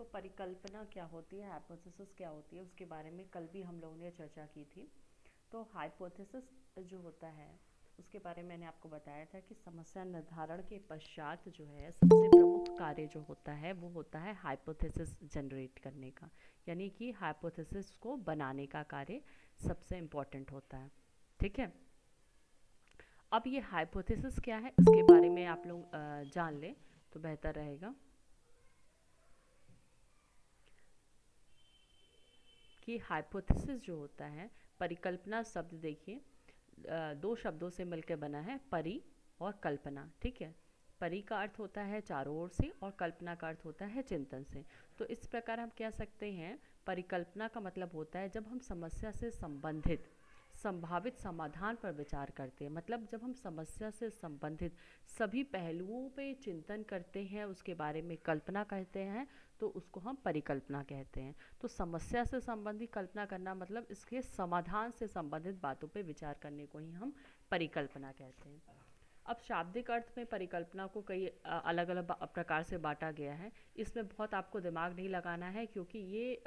तो परिकल्पना क्या होती है, हाइपोथेसिस क्या होती है, उसके बारे में कल भी हम लोगों ने चर्चा की थी। तो हाइपोथेसिस जो होता है उसके बारे में मैंने आपको बताया था कि समस्या निर्धारण के पश्चात जो है सबसे प्रमुख कार्य जो होता है वो होता है हाइपोथेसिस जनरेट करने का, यानी कि हाइपोथेसिस को बनाने का कार्य सबसे इम्पोर्टेंट होता है। ठीक है। अब ये हाइपोथेसिस क्या है इसके बारे में आप लोग जान लें तो बेहतर रहेगा कि हाइपोथेसिस जो होता है, परिकल्पना शब्द देखिए दो शब्दों से मिलकर बना है, परि और कल्पना। ठीक है। परि का अर्थ होता है चारों ओर से और कल्पना का अर्थ होता है चिंतन से। तो इस प्रकार हम कह सकते हैं परिकल्पना का मतलब होता है जब हम समस्या से संबंधित संभावित समाधान पर विचार करते हैं, मतलब जब हम समस्या से संबंधित सभी पहलुओं पे चिंतन करते हैं, उसके बारे में कल्पना करते हैं, तो उसको हम परिकल्पना कहते हैं। तो समस्या से संबंधित कल्पना करना मतलब इसके समाधान से संबंधित बातों पे विचार करने को ही हम परिकल्पना कहते हैं। अब शाब्दिक अर्थ में परिकल्पना को कई अलग अलग प्रकार से बांटा गया है। इसमें बहुत आपको दिमाग नहीं लगाना है क्योंकि ये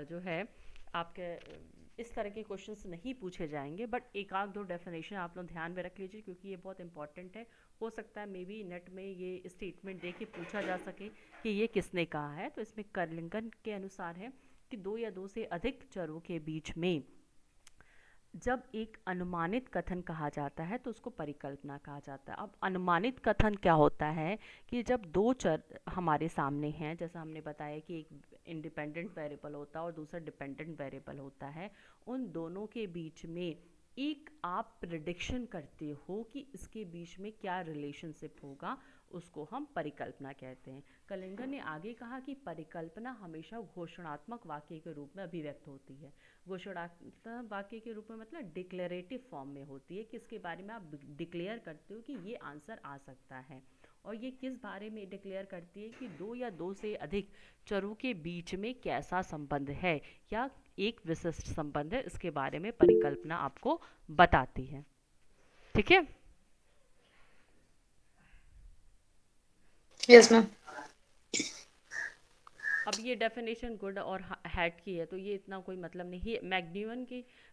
जो है आपके इस तरह के क्वेश्चंस नहीं पूछे जाएंगे, बट एक आध दो डेफिनेशन आप लोग ध्यान में रख लीजिए क्योंकि ये बहुत इंपॉर्टेंट है। हो सकता है मे बी नेट में ये स्टेटमेंट दे के पूछा जा सके कि ये किसने कहा है। तो इसमें कर्लिंगन के अनुसार है कि दो या दो से अधिक चरों के बीच में जब एक अनुमानित कथन कहा जाता है तो उसको परिकल्पना कहा जाता है। अब अनुमानित कथन क्या होता है कि जब दो चर हमारे सामने हैं, जैसा हमने बताया कि एक इंडिपेंडेंट वेरिएबल होता है और दूसरा डिपेंडेंट वेरिएबल होता है, उन दोनों के बीच में एक आप प्रिडिक्शन करते हो कि इसके बीच में क्या रिलेशनशिप होगा, उसको हम परिकल्पना कहते हैं। कलिंगर ने आगे कहा कि परिकल्पना हमेशा घोषणात्मक वाक्य के रूप में अभिव्यक्त होती है। घोषणात्मक वाक्य के रूप में मतलब डिक्लेरेटिव फॉर्म में होती है कि इसके बारे में आप डिक्लेयर करते हो कि ये आंसर आ सकता है। और ये किस बारे में डिक्लेयर करती है कि दो या दो से अधिक चरों के बीच में कैसा संबंध है या एक विशिष्ट संबंध है, इसके बारे में परिकल्पना आपको बताती है। ठीक है। Yes ma'am. अब ये डेफिनेशन गुड और हैट की है तो ये इतना कोई मतलब नहीं है।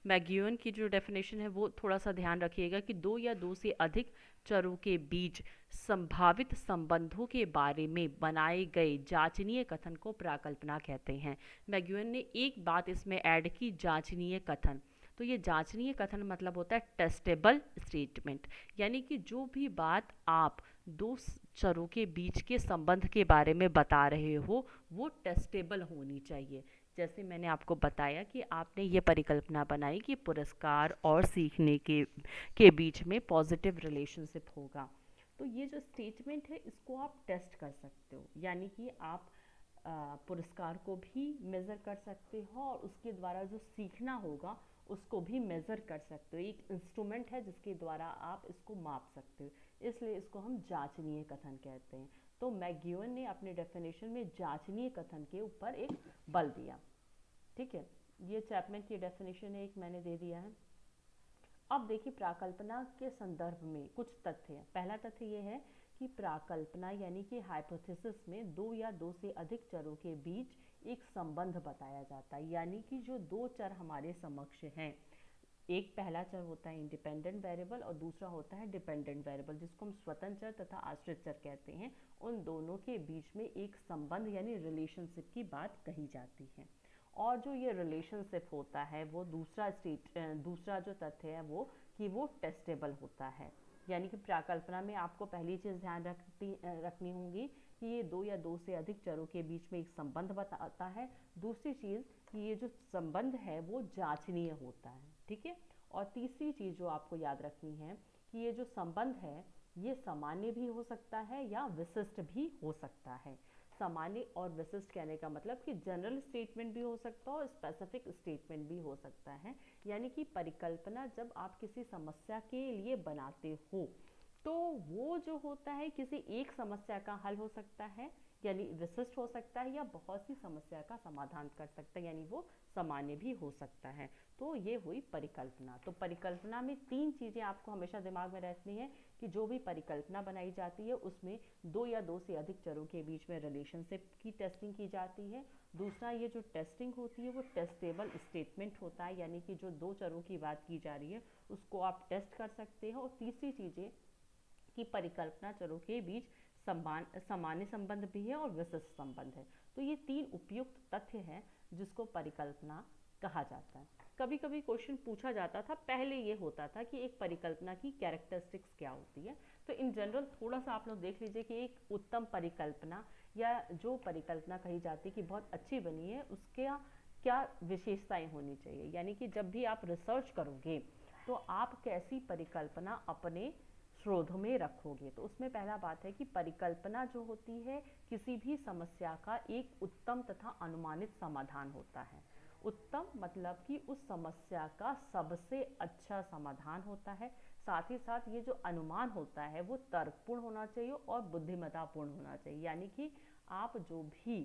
मैग्यूअन की जो डेफिनेशन है वो थोड़ा सा ध्यान रखिएगा कि दो या दो से अधिक चरों के बीच संभावित संबंधों के बारे में बनाए गए जांचनीय कथन को प्राकल्पना कहते हैं। मैग्यूअन ने एक बात इसमें ऐड की, जांचनीय कथन। तो ये जांचनीय कथन मतलब होता है टेस्टेबल स्टेटमेंट, यानी कि जो भी बात आप दो चरों के बीच के संबंध के बारे में बता रहे हो वो टेस्टेबल होनी चाहिए। जैसे मैंने आपको बताया कि आपने ये परिकल्पना बनाई कि पुरस्कार और सीखने के बीच में पॉजिटिव रिलेशनशिप होगा। तो ये जो स्टेटमेंट है इसको आप टेस्ट कर सकते हो, यानी कि आप पुरस्कार को भी मेज़र कर सकते हो और उसके द्वारा जो सीखना होगा उसको भी मेज़र कर सकते हो। एक इंस्ट्रूमेंट है जिसके द्वारा आप इसको माप सकते हो, इसलिए इसको हम जांचनीय कथन कहते हैं। तो मैग्यूअन ने अपने डेफिनेशन में जांचनीय कथन के ऊपर एक बल दिया। ठीक है। ये चैपमैन की डेफिनेशन है, एक मैंने दे दिया है। अब देखिए प्राकल्पना के संदर्भ में कुछ तथ्य हैं। पहला तथ्य ये है कि प्राकल्पना यानी कि हाइपोथेसिस में दो या दो से अधिक चरों के बीच एक संबंध बताया जाता है, यानी कि जो दो चर हमारे समक्ष हैं, एक पहला चर होता है इंडिपेंडेंट वेरिएबल और दूसरा होता है डिपेंडेंट वेरिएबल जिसको हम स्वतंत्र चर तथा आश्रित चर कहते हैं। उन दोनों के बीच में एक संबंध यानी रिलेशनशिप की बात कही जाती है। और जो ये रिलेशनशिप होता है वो दूसरा जो तथ्य है वो कि वो टेस्टेबल होता है। यानी कि प्राकल्पना में आपको पहली चीज़ ध्यान रखनी होगी कि ये दो या दो से अधिक चरों के बीच में एक संबंध बताता है। दूसरी चीज़ कि ये जो संबंध है वो जांचनीय होता है। ठीक है। और तीसरी चीज़ जो आपको याद रखनी है कि ये जो संबंध है ये सामान्य भी हो सकता है या विशिष्ट भी हो सकता है। सामान्य और विशिष्ट कहने का मतलब कि जनरल स्टेटमेंट भी हो सकता है और स्पेसिफिक स्टेटमेंट भी हो सकता है। यानी कि परिकल्पना जब आप किसी समस्या के लिए बनाते हो तो वो जो होता है किसी एक समस्या का हल हो सकता है, यानी विशिष्ट हो सकता है, या बहुत सी समस्या का समाधान कर सकता है, यानी वो सामान्य भी हो सकता है। तो ये हुई परिकल्पना। तो परिकल्पना में तीन चीज़ें आपको हमेशा दिमाग में रखनी है कि जो भी परिकल्पना बनाई जाती है उसमें दो या दो से अधिक चरों के बीच में रिलेशनशिप की टेस्टिंग की जाती है। दूसरा, ये जो टेस्टिंग होती है वो टेस्टेबल स्टेटमेंट होता है, यानी कि जो दो चरों की बात की जा रही है उसको आप टेस्ट कर सकते हो। और तीसरी चीज़ें कि परिकल्पना चरों के बीच सामान्य संबंध भी है और विशिष्ट संबंध है। तो ये तीन उपयुक्त तथ्य हैं जिसको परिकल्पना कहा जाता है। कभी कभी क्वेश्चन पूछा जाता था, पहले ये होता था कि एक परिकल्पना की कैरेक्टरिस्टिक्स क्या होती है। तो इन जनरल थोड़ा सा आप लोग देख लीजिए कि एक उत्तम परिकल्पना या जो परिकल्पना कही जाती है कि बहुत अच्छी बनी है, उसके क्या विशेषताएं होनी चाहिए। यानी कि जब भी आप रिसर्च करोगे तो आप कैसी परिकल्पना अपने शोध में रखोगे। तो उसमें पहला बात है कि परिकल्पना जो होती है किसी भी समस्या का एक उत्तम तथा अनुमानित समाधान होता है। उत्तम मतलब कि उस समस्या का सबसे अच्छा समाधान होता है। साथ ही साथ ये जो अनुमान होता है वो तर्कपूर्ण होना चाहिए और बुद्धिमत्तापूर्ण होना चाहिए, यानी कि आप जो भी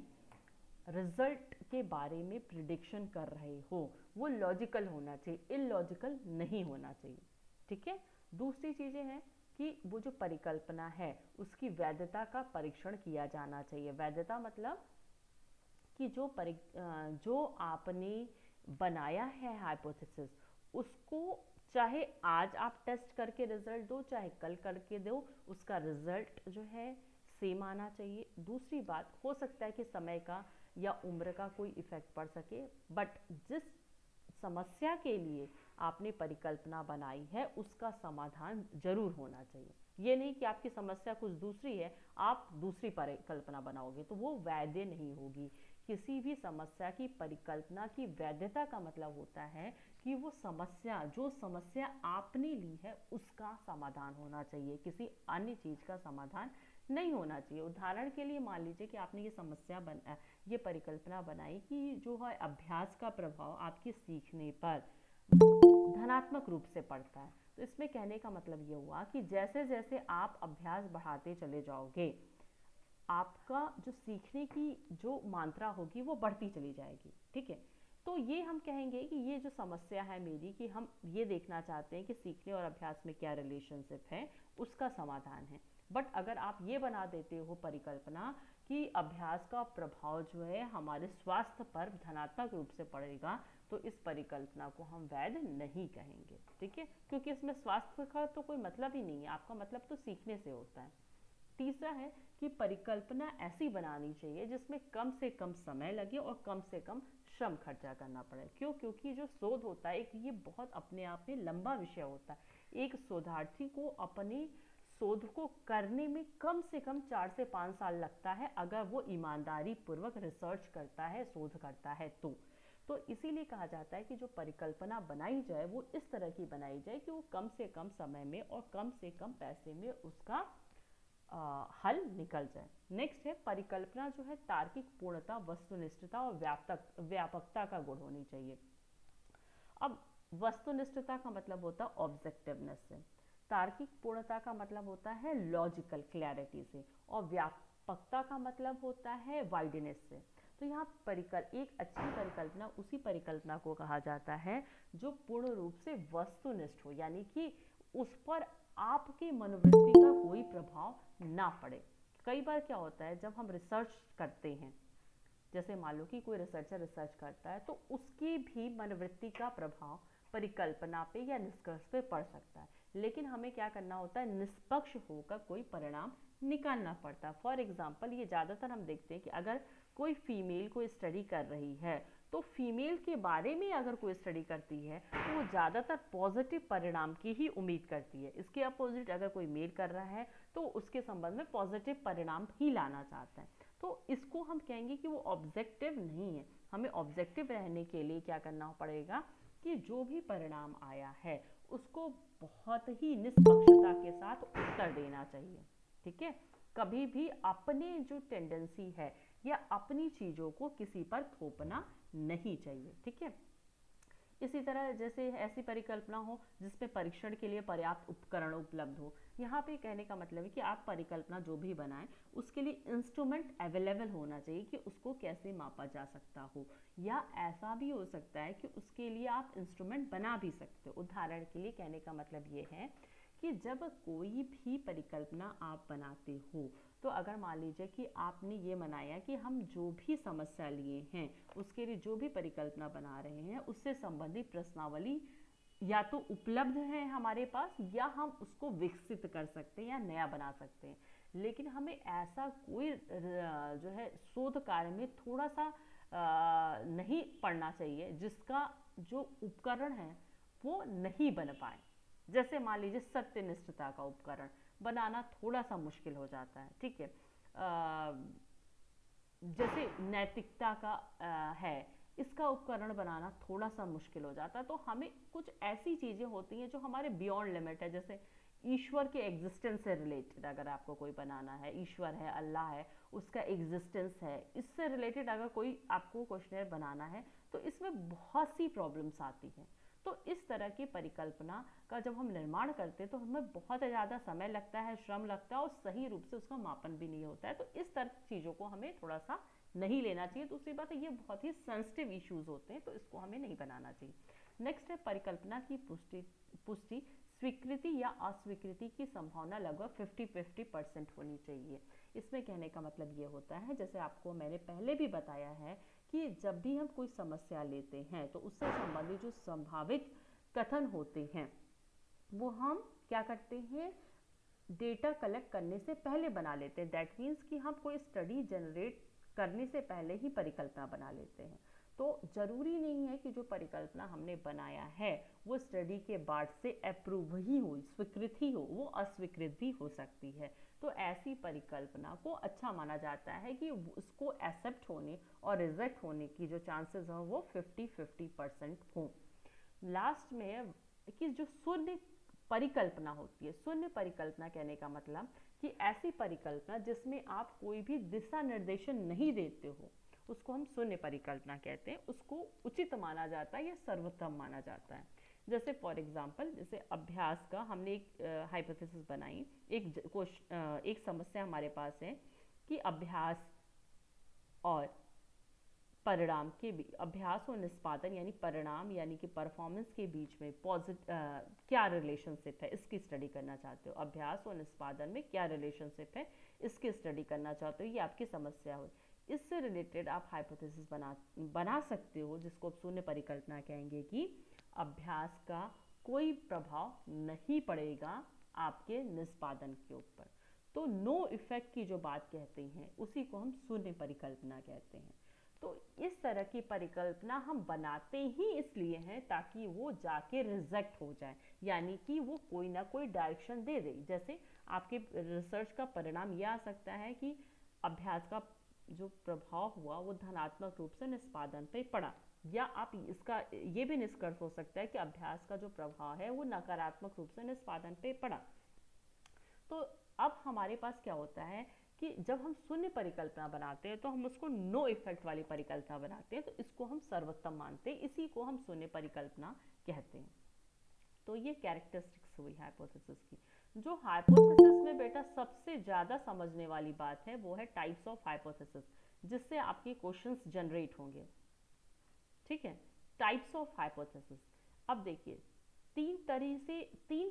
रिजल्ट के बारे में प्रिडिक्शन कर रहे हो वो लॉजिकल होना चाहिए, इलॉजिकल नहीं होना चाहिए। ठीक है। दूसरी चीजें हैं कि वो जो परिकल्पना है उसकी वैधता का परीक्षण किया जाना चाहिए। वैधता मतलब कि जो आपने बनाया है हाइपोथेसिस, उसको चाहे आज आप टेस्ट करके रिजल्ट दो चाहे कल करके दो, उसका रिजल्ट जो है सेम आना चाहिए। दूसरी बात, हो सकता है कि समय का या उम्र का कोई इफेक्ट पड़ सके, बट जिस समस्या के लिए आपने परिकल्पना बनाई है उसका समाधान जरूर होना चाहिए। ये नहीं कि आपकी समस्या कुछ दूसरी है, आप दूसरी परिकल्पना बनाओगे तो वो वैध नहीं होगी। किसी भी समस्या की परिकल्पना की वैधता का मतलब होता है कि वो समस्या, जो समस्या आपने ली है उसका समाधान होना चाहिए, किसी अन्य चीज का समाधान नहीं होना चाहिए। उदाहरण के लिए मान लीजिए कि आपने ये परिकल्पना बनाई कि जो है अभ्यास का प्रभाव आपके सीखने पर धनात्मक रूप से पड़ता है। तो इसमें कहने का मतलब ये हुआ कि जैसे जैसे आप अभ्यास बढ़ाते चले जाओगे आपका जो सीखने की जो मात्रा होगी वो बढ़ती चली जाएगी। ठीक है। तो ये हम कहेंगे कि ये जो समस्या है मेरी, कि हम ये देखना चाहते हैं कि सीखने और अभ्यास में क्या रिलेशनशिप है, उसका समाधान है। बट अगर आप ये बना देते हो परिकल्पना कि अभ्यास का प्रभाव जो है हमारे स्वास्थ्य पर धनात्मक रूप से पड़ेगा, तो इस परिकल्पना को हम वैध नहीं कहेंगे। ठीक है, क्योंकि इसमें स्वास्थ्य का तो कोई मतलब ही नहीं है, आपका मतलब तो सीखने से होता है। तीसरा है कि परिकल्पना ऐसी बनानी चाहिए जिसमें कम से कम समय लगे और कम से कम श्रम खर्चा करना पड़े। क्यों? क्योंकि जो शोध होता है एक ये बहुत अपने आप में लंबा विषय होता है। एक शोधार्थी को अपने शोध को करने में कम से कम 4 से 5 साल लगता है अगर वो ईमानदारी पूर्वक रिसर्च करता है, शोध करता है तो इसीलिए कहा जाता है कि जो परिकल्पना बनाई जाए वो इस तरह की बनाई जाए कि वो कम से कम समय में और कम से कम पैसे में उसका हल निकल जाए। नेक्स्ट है परिकल्पना जो है तार्किक पूर्णता, वस्तुनिष्ठता और व्यापकता का गुण होनी चाहिए। अब वस्तुनिष्ठता का मतलब होता है ऑब्जेक्टिवनेस से, तार्किक पूर्णता का मतलब होता है लॉजिकल क्लैरिटी से, और व्यापकता का मतलब होता है वाइडनेस से। तो यहाँ एक अच्छी परिकल्पना उसी परिकल्पना को कहा जाता है जो पूर्ण रूप से वस्तुनिष्ठ हो, यानी कि उस पर आपकी मनोवृत्ति का कोई प्रभाव ना पड़े। कई बार क्या होता है जब हम रिसर्च करते हैं, जैसे मान लो कि कोई रिसर्चर रिसर्च करता है तो उसकी भी मनोवृत्ति का प्रभाव परिकल्पना पे या निष्कर्ष पे पड़ सकता है, लेकिन हमें क्या करना होता है, निष्पक्ष होकर कोई परिणाम निकालना पड़ता है। फॉर एग्जाम्पल, ये ज़्यादातर हम देखते हैं कि अगर कोई फीमेल को स्टडी कर रही है तो फीमेल के बारे में अगर कोई स्टडी करती है तो वो ज़्यादातर पॉजिटिव परिणाम की ही उम्मीद करती है। इसके अपोजिट अगर कोई मेल कर रहा है तो उसके संबंध में पॉजिटिव परिणाम ही लाना चाहता है। तो इसको हम कहेंगे कि वो ऑब्जेक्टिव नहीं है। हमें ऑब्जेक्टिव रहने के लिए क्या करना पड़ेगा कि जो भी परिणाम आया है उसको बहुत ही निष्पक्षता के साथ उत्तर देना चाहिए। ठीक है, कभी भी अपने जो टेंडेंसी है या अपनी चीजों को किसी पर थोपना नहीं चाहिए। ठीक है। इसी तरह जैसे ऐसी परिकल्पना हो जिसमें परीक्षण के लिए पर्याप्त उपकरण उपलब्ध हो, यहाँ पे कहने का मतलब है कि आप परिकल्पना जो भी बनाएं उसके लिए इंस्ट्रूमेंट अवेलेबल होना चाहिए कि उसको कैसे मापा जा सकता हो, या ऐसा भी हो सकता है कि उसके लिए आप इंस्ट्रूमेंट बना भी सकते हो। उदाहरण के लिए कहने का मतलब ये है कि जब कोई भी परिकल्पना आप बनाते हो, तो अगर मान लीजिए कि आपने ये बनाया कि हम जो भी समस्या लिए हैं उसके लिए जो भी परिकल्पना बना रहे हैं उससे संबंधित प्रश्नावली या तो उपलब्ध है हमारे पास, या हम उसको विकसित कर सकते हैं या नया बना सकते हैं। लेकिन हमें ऐसा कोई जो है शोध कार्य में थोड़ा सा नहीं पढ़ना चाहिए जिसका जो उपकरण है वो नहीं बन पाए। जैसे मान लीजिए सत्यनिष्ठता का उपकरण बनाना थोड़ा सा मुश्किल हो जाता है, ठीक है। जैसे नैतिकता का है, इसका उपकरण बनाना थोड़ा सा मुश्किल हो जाता है। तो हमें कुछ ऐसी चीज़ें होती हैं जो हमारे बियॉन्ड लिमिट है, जैसे ईश्वर के एग्जिस्टेंस से रिलेटेड अगर आपको कोई बनाना है, ईश्वर है, अल्लाह है, उसका एग्जिस्टेंस है, इससे रिलेटेड अगर कोई आपको क्वेश्चन बनाना है तो इसमें बहुत सी प्रॉब्लम्स आती हैं। तो इस तरह की परिकल्पना का जब हम निर्माण करते हैं तो हमें बहुत ज़्यादा समय लगता है, श्रम लगता है, और सही रूप से उसका मापन भी नहीं होता है। तो इस तरह की चीज़ों को हमें थोड़ा सा नहीं लेना चाहिए। दूसरी बात है, ये बहुत ही सेंसिटिव इश्यूज होते हैं, तो इसको हमें नहीं बनाना चाहिए। नेक्स्ट है परिकल्पना की पुष्टि स्वीकृति या अस्वीकृति की संभावना लगभग 50-50% होनी चाहिए। इसमें कहने का मतलब ये होता है, जैसे आपको मैंने पहले भी बताया है कि जब भी हम कोई समस्या लेते हैं तो उससे संबंधित जो संभावित कथन होते हैं वो हम क्या करते हैं, डेटा कलेक्ट करने से पहले बना लेते हैं। दैट मीन्स कि हम कोई स्टडी जनरेट करने से पहले ही परिकल्पना बना लेते हैं। तो जरूरी नहीं है कि जो परिकल्पना हमने बनाया है वो स्टडी के बाद से अप्रूव ही हो, स्वीकृत ही हो, वो अस्वीकृत भी हो सकती है। तो ऐसी परिकल्पना को अच्छा माना जाता है कि उसको एक्सेप्ट होने और रिजेक्ट होने की जो चांसेस हैं वो 50-50% हों। लास्ट में है कि जो शून्य परिकल्पना होती है, शून्य परिकल्पना कहने का मतलब कि ऐसी परिकल्पना जिसमें आप कोई भी दिशा निर्देशन नहीं देते हो उसको हम शून्य परिकल्पना कहते हैं। उसको उचित माना जाता है या सर्वोत्तम माना जाता है। जैसे फॉर एग्जांपल, जैसे अभ्यास का हमने एक हाइपोथेसिस बनाई, एक समस्या हमारे पास है कि अभ्यास और परिणाम के अभ्यास और निष्पादन यानी परिणाम यानी कि परफॉर्मेंस के बीच में क्या रिलेशनशिप है, इसकी स्टडी करना चाहते हो। अभ्यास और निष्पादन में क्या रिलेशनशिप है, इसकी स्टडी करना चाहते हो, ये आपकी समस्या हो। इससे रिलेटेड आप हाइपोथेसिस बना सकते हो जिसको आप शून्य परिकल्पना कहेंगे कि अभ्यास का कोई प्रभाव नहीं पड़ेगा आपके निष्पादन के ऊपर। तो नो इफेक्ट की जो बात कहते हैं उसी को हम शून्य परिकल्पना कहते हैं। तो इस तरह की परिकल्पना हम बनाते ही इसलिए हैं ताकि वो जाके रिजेक्ट हो जाए, यानी कि वो कोई ना कोई डायरेक्शन दे दे। जैसे आपके रिसर्च का परिणाम यह आ सकता है कि अभ्यास का जो प्रभाव हुआ वो धनात्मक रूप से निष्पादन पे पड़ा, या आप इसका ये भी निष्कर्ष हो सकता है कि अभ्यास का जो प्रभाव है वो नकारात्मक रूप से निष्पादन पे पड़ा। तो अब हमारे पास क्या होता है कि जब हम शून्य परिकल्पना बनाते हैं तो हम उसको नो इफेक्ट वाली परिकल्पना बनाते हैं, तो इसको हम सर्वोत्तम मानते हैं, इसी को हम शून्य परिकल्पना कहते हैं। तो ये कैरेक्टरिस्टिक्स हुई हाइपोथेसिस की। जो हाइपोथेसिस में बेटा सबसे ज़्यादा समझने वाली बात है वो है टाइप्स ऑफ हाइपोथेसिस, जिससे आपके क्वेश्चंस जनरेट होंगे, ठीक है। टाइप्स ऑफ हाइपोथेसिस, अब देखिए तीन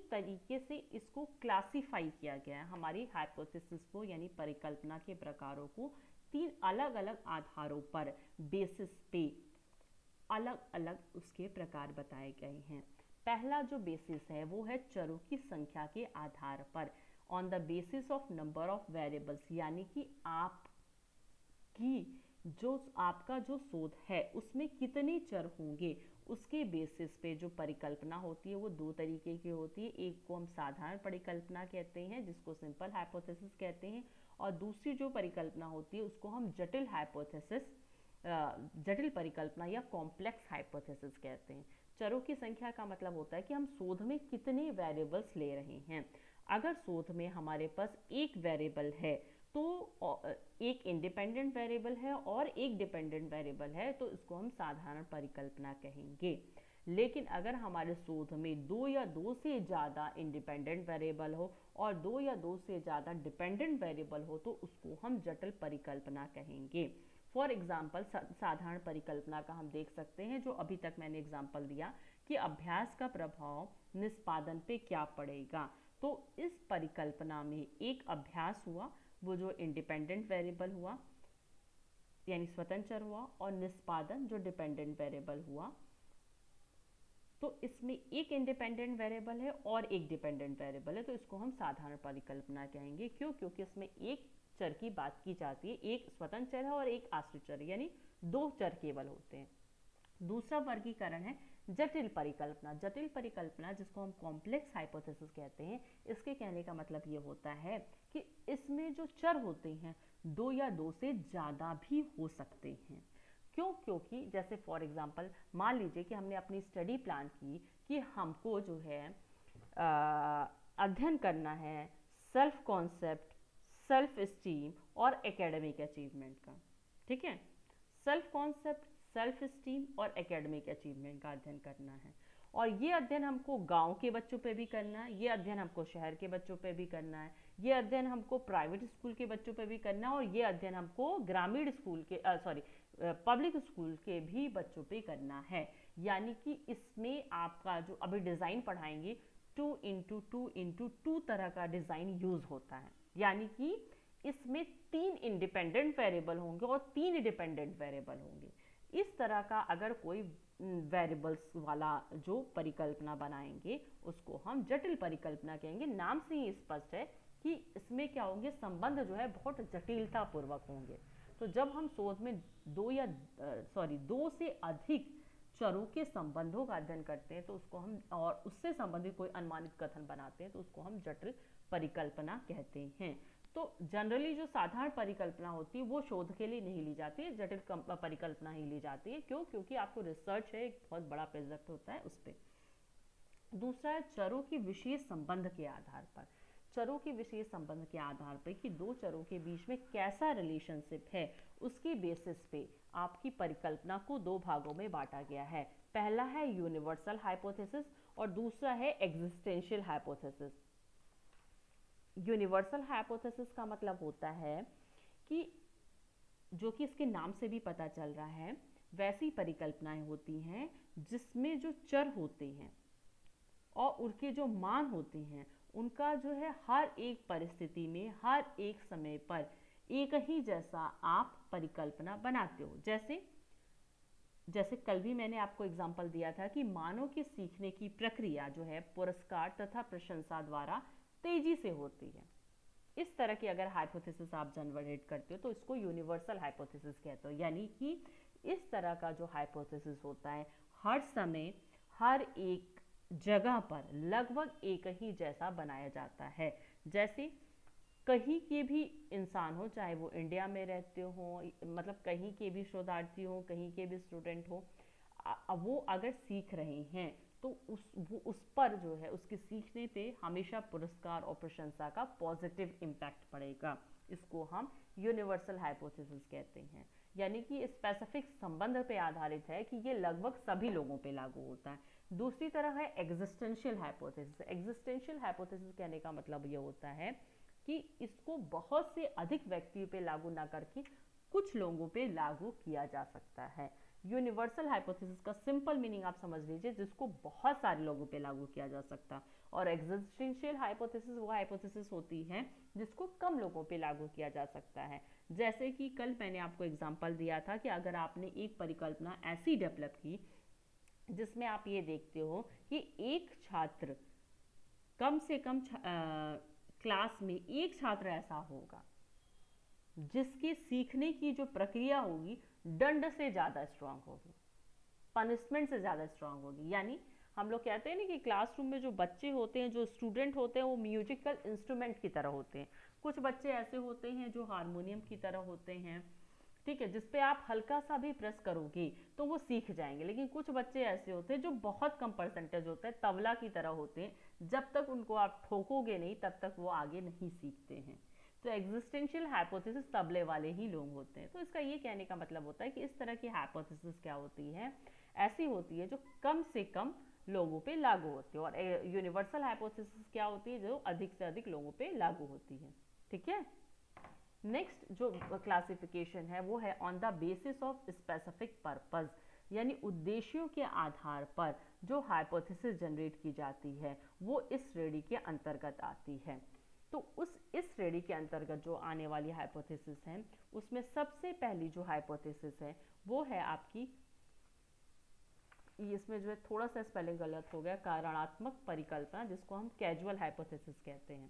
तरीके से इसको क्लासिफाई किया गया है। हमारी हाइपोथेसिस को यानी परिकल्पना के प्रकारों को तीन अलग अलग आधारों पर, बेसिस पे अलग अलग उसके प्रकार बताए गए हैं। पहला जो बेसिस है वो है चरों की संख्या के आधार पर, on the basis of number of variables, यानी कि आपका जो शोध है उसमें कितने चर होंगे उसके बेसिस पे जो परिकल्पना होती है वो दो तरीके की होती है। एक को हम साधारण परिकल्पना कहते हैं जिसको सिंपल हाइपोथेसिस कहते हैं, और दूसरी जो परिकल्पना होती है उसको हम जटिल हाइपोथेसिस, जटिल परिकल्पना या कॉम्प्लेक्स हाइपोथेसिस कहते हैं। चरों की संख्या का मतलब होता है कि हम शोध में कितने वेरिएबल्स ले रहे हैं। अगर शोध में हमारे पास एक वेरिएबल है तो एक इंडिपेंडेंट वेरिएबल है और एक डिपेंडेंट वेरिएबल है, तो इसको हम साधारण परिकल्पना कहेंगे। लेकिन अगर हमारे शोध में दो या दो से ज़्यादा इंडिपेंडेंट वेरिएबल हो और दो या दो से ज़्यादा डिपेंडेंट वेरिएबल हो तो उसको हम जटिल परिकल्पना कहेंगे। फॉर एग्जाम्पल साधारण परिकल्पना का हम देख सकते हैं जो अभी तक मैंने एग्जाम्पल दिया कि अभ्यास का प्रभाव निष्पादन पे क्या पड़ेगा। तो इस परिकल्पना में एक अभ्यास हुआ, वो जो इंडिपेंडेंट वेरिएबल हुआ यानी स्वतंत्र हुआ, और निष्पादन जो डिपेंडेंट वेरिएबल हुआ। तो इसमें एक इंडिपेंडेंट वेरिएबल है और एक डिपेंडेंट वेरिएबल है, तो इसको हम साधारण परिकल्पना कहेंगे। क्यों? क्योंकि इसमें एक चर की बात की जाती है, एक स्वतंत्र चर है और एक आश्रित चर है, यानी दो चर केवल होते हैं। दूसरा वर्गीकरण है जटिल परिकल्पना। जटिल परिकल्पना जिसको हम कॉम्प्लेक्स हाइपोथेसिस कहते हैं, इसके कहने का मतलब ये होता है कि इसमें जो चर होते हैं दो या दो से ज़्यादा भी हो सकते हैं। क्यों? क्योंकि जैसे फॉर एग्जांपल मान लीजिए कि हमने अपनी स्टडी प्लान की कि हमको जो है अध्ययन करना है सेल्फ कॉन्सेप्ट, सेल्फ स्टीम और एकेडमिक अचीवमेंट का। ठीक है, सेल्फ कॉन्सेप्ट, सेल्फ स्टीम और एकेडमिक अचीवमेंट का अध्ययन करना है, और ये अध्ययन हमको गांव के बच्चों पे भी करना है, ये अध्ययन हमको शहर के बच्चों पे भी करना है, ये अध्ययन हमको प्राइवेट स्कूल के बच्चों पे भी करना है, और ये अध्ययन हमको ग्रामीण स्कूल के पब्लिक स्कूल के भी बच्चों पे करना है। यानी कि इसमें आपका जो अभी डिज़ाइन पढ़ाएंगे 2x2x2 तरह का डिज़ाइन यूज़ होता है। यानी कि इसमें 3 इंडिपेंडेंट वेरिएबल होंगे और 3 डिपेंडेंट वेरिएबल होंगे। इस तरह का अगर कोई वेरिएबल्स वाला जो परिकल्पना बनाएंगे उसको हम जटिल परिकल्पना कहेंगे। नाम से ही स्पष्ट है कि इसमें क्या होंगे, संबंध जो है बहुत जटिलता पूर्वक होंगे। तो जब हम शोध में दो से अधिक चरों के संबंधों का अध्ययन करते हैं तो उसको हम, और उससे संबंधित कोई अनुमानित कथन बनाते हैं तो उसको हम जटिल परिकल्पना कहते हैं। तो जनरली जो साधारण परिकल्पना होती है वो शोध के लिए नहीं ली जाती है, जटिल परिकल्पना ही ली जाती है। क्यों? क्योंकि आपको रिसर्च है, एक बहुत बड़ा प्रोजेक्ट होता है उस पर। दूसरा है चरों के विशेष संबंध के आधार पर। चरों के विशेष संबंध के आधार पर कि दो चरों के बीच में कैसा रिलेशनशिप है, उसके बेसिस पे आपकी परिकल्पना को दो भागों में बांटा गया है। पहला है यूनिवर्सल हाइपोथेसिस और दूसरा है एग्जिस्टेंशियल हाइपोथेसिस। यूनिवर्सल हाइपोथेसिस का मतलब होता है कि जो कि इसके नाम से भी पता चल रहा है, वैसी परिकल्पनाएं होती हैं जिसमें जो चर होते हैं और उनके जो मान होते हैं उनका जो है हर एक परिस्थिति में, हर एक समय पर एक ही जैसा आप परिकल्पना बनाते हो। जैसे कल भी मैंने आपको एग्जाम्पल दिया था कि मानव के सीखने की प्रक्रिया जो है पुरस्कार तथा प्रशंसा द्वारा तेजी से होती है। इस तरह की अगर हाइपोथेसिस आप जनरेट करते हो तो इसको यूनिवर्सल हाइपोथेसिस कहते हो। यानी कि इस तरह का जो हाइपोथेसिस होता है हर समय, हर एक जगह पर लगभग एक ही जैसा बनाया जाता है। जैसे कहीं के भी इंसान हो, चाहे वो इंडिया में रहते हो, मतलब कहीं के भी शोधार्थी हो, कहीं के भी स्टूडेंट हो, वो अगर सीख रहे हैं तो उस पर जो है उसके सीखने पे हमेशा पुरस्कार और प्रशंसा का पॉजिटिव इम्पैक्ट पड़ेगा। इसको हम यूनिवर्सल हाइपोथेसिस कहते हैं। यानी कि स्पेसिफिक संबंध पे आधारित है कि ये लगभग सभी लोगों पे लागू होता है। दूसरी तरह है एग्जिस्टेंशियल हाइपोथेसिस। एग्जिस्टेंशियल हाइपोथेसिस कहने का मतलब ये होता है कि इसको बहुत से अधिक व्यक्तियों पे लागू ना करके कुछ लोगों पे लागू किया जा सकता है। यूनिवर्सल हाइपोथेसिस का सिंपल मीनिंग आप समझ लीजिए जिसको बहुत सारे लोगों पे लागू किया जा सकता है, और एग्जिस्टेंशियल हाइपोथेसिस वो हाइपोथेसिस होती है जिसको कम लोगों पे लागू किया जा सकता है। जैसे कि कल मैंने आपको एग्जांपल दिया था कि अगर आपने एक परिकल्पना ऐसी डेवलप की जिसमें आप ये देखते हो कि एक छात्र कम से कम क्लास में एक छात्र ऐसा होगा जिसके सीखने की जो प्रक्रिया होगी दंड से ज़्यादा स्ट्रांग होगी, पनिशमेंट से ज़्यादा स्ट्रांग होगी। यानी हम लोग कहते हैं ना कि क्लासरूम में जो बच्चे होते हैं, जो स्टूडेंट होते हैं, वो म्यूजिकल इंस्ट्रूमेंट की तरह होते हैं। कुछ बच्चे ऐसे होते हैं जो हारमोनियम की तरह होते हैं, ठीक है, जिसपे आप हल्का सा भी प्रेस करोगे तो वो सीख जाएंगे। लेकिन कुछ बच्चे ऐसे होते हैं जो बहुत कम परसेंटेज होते हैं, तबला की तरह होते हैं, जब तक उनको आप ठोकोगे नहीं तब तक वो आगे नहीं सीखते हैं। तो एग्जिस्टेंशियल हाइपोथेसिस तबले वाले ही लोग होते हैं। तो इसका ये कहने का मतलब होता है कि इस तरह की हाइपोथेसिस क्या होती है, ऐसी होती है जो कम से कम लोगों पे लागू होती है, और यूनिवर्सल हाइपोथेसिस क्या होती है, जो अधिक से अधिक लोगों पे लागू होती है। ठीक है। नेक्स्ट जो क्लासिफिकेशन है वो है on the basis of specific purpose, यानी उद्देश्यों के आधार पर जो हाइपोथेसिस जनरेट की जाती है वो इस श्रेणी के अंतर्गत आती है। तो इस श्रेणी के अंतर्गत जो आने वाली हाइपोथेसिस है उसमें सबसे पहली जो हाइपोथेसिस है वो है आपकी, इसमें जो है थोड़ा सा स्पेलिंग गलत हो गया, कारणात्मक परिकल्पना, जिसको हम कैजुअल हाइपोथेसिस कहते हैं।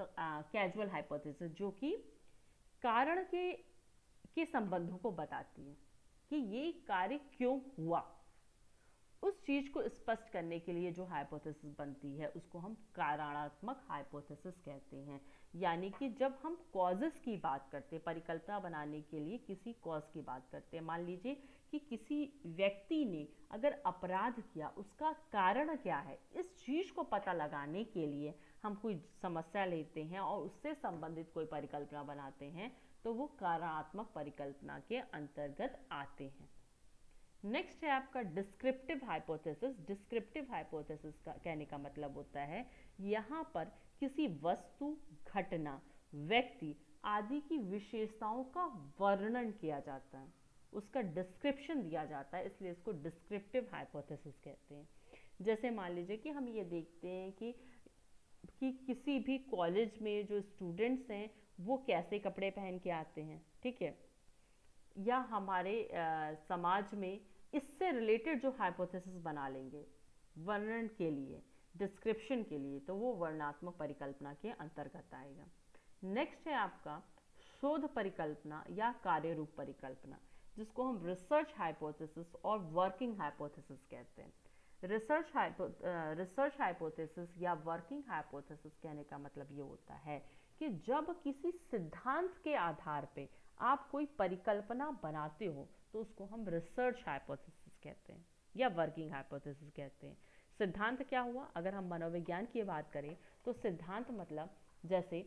कैजुअल हाइपोथेसिस जो कि कारण के संबंधों को बताती है कि ये कार्य क्यों हुआ। उस चीज को स्पष्ट करने के लिए जो हाइपोथेसिस बनती है उसको हम कारणात्मक हाइपोथेसिस कहते हैं। यानी कि जब हम कॉजेस की बात करते हैं, परिकल्पना बनाने के लिए किसी कॉज की बात करते हैं, मान लीजिए कि किसी व्यक्ति ने अगर अपराध किया, उसका कारण क्या है, इस चीज को पता लगाने के लिए हम कोई समस्या लेते हैं और उससे संबंधित कोई परिकल्पना बनाते हैं, तो वो कारणात्मक परिकल्पना के अंतर्गत आते हैं। नेक्स्ट है आपका डिस्क्रिप्टिव हाइपोथेसिस। डिस्क्रिप्टिव हाइपोथेसिस का कहने का मतलब होता है यहाँ पर किसी वस्तु, घटना, व्यक्ति आदि की विशेषताओं का वर्णन किया जाता है, उसका डिस्क्रिप्शन दिया जाता है, इसलिए इसको डिस्क्रिप्टिव हाइपोथेसिस कहते हैं। जैसे मान लीजिए कि हम ये देखते हैं कि किसी भी कॉलेज में जो स्टूडेंट्स हैं वो कैसे कपड़े पहन के आते हैं, ठीक है, या हमारे समाज में इससे रिलेटेड जो हाइपोथेसिस बना लेंगे वर्णन के लिए, डिस्क्रिप्शन के लिए, तो वो वर्णात्मक परिकल्पना के अंतर्गत आएगा। नेक्स्ट है आपका शोध परिकल्पना या कार्य रूप परिकल्पना, जिसको हम रिसर्च हाइपोथेसिस और वर्किंग हाइपोथेसिस कहते हैं। रिसर्च हाइपोथेसिस या वर्किंग हाइपोथेसिस कहने का मतलब ये होता है कि जब किसी सिद्धांत के आधार पे आप कोई परिकल्पना बनाते हो तो उसको हम रिसर्च हाइपोथेसिस कहते हैं या वर्किंग हाइपोथेसिस कहते हैं। सिद्धांत क्या हुआ, अगर हम मनोविज्ञान की बात करें तो सिद्धांत मतलब जैसे